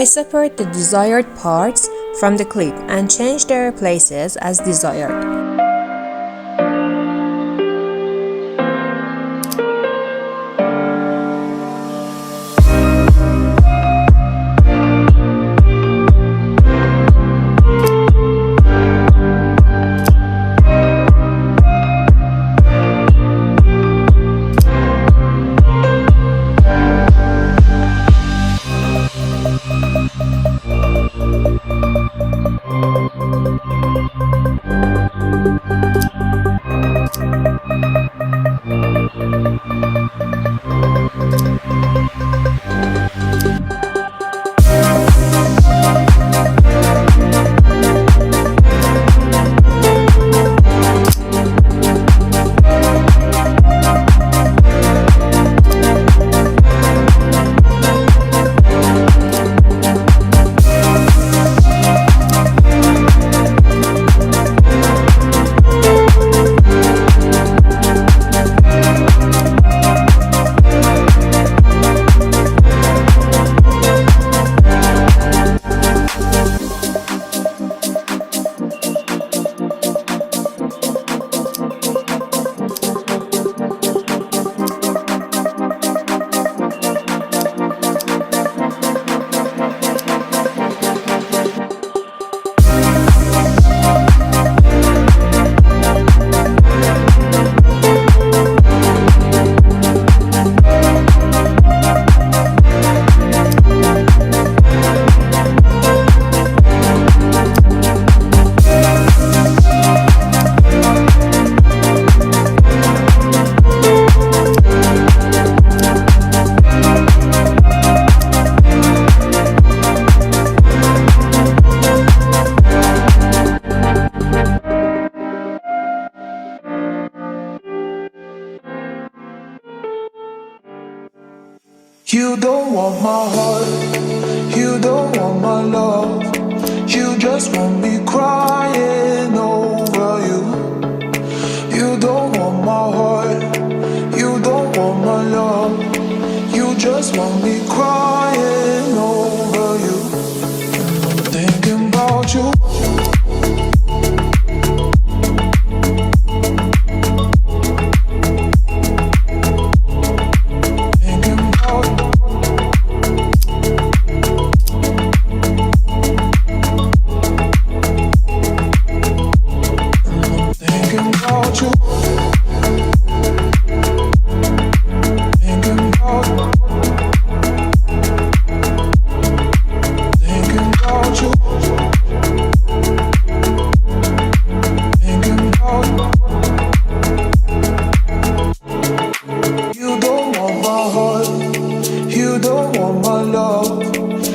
I separate the desired parts from the clip and change their places as desired. You don't want my heart, you don't want my love, you just want me crying over you. You don't want my heart, you don't want my love, you just want me crying over you. And I'm thinking about you.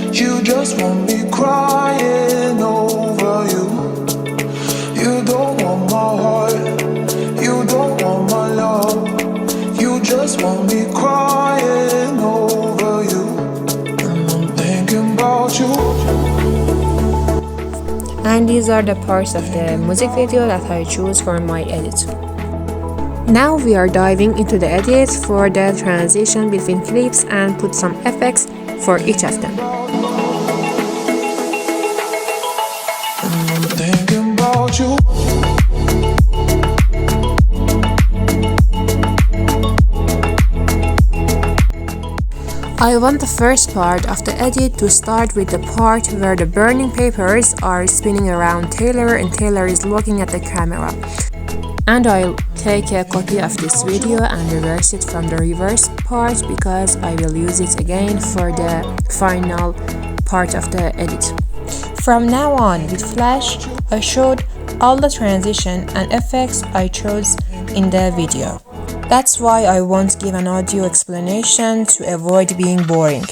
You just want me crying over you. You don't want my heart, you don't want my love, you just want me crying over you. And I'm thinking about you. And these are the parts of the music video that I choose for my edit. Now we are diving into the edit for the transition between clips and put some effects for each of them. I'm thinking about you. I want the first part of the edit to start with the part where the burning papers are spinning around Taylor and Taylor is looking at the camera. And I'll take a copy of this video and reverse it from the reverse part because I will use it again for the final part of the edit. From now on, with Flash, I showed all the transition and effects I chose in the video. That's why I won't give an audio explanation to avoid being boring.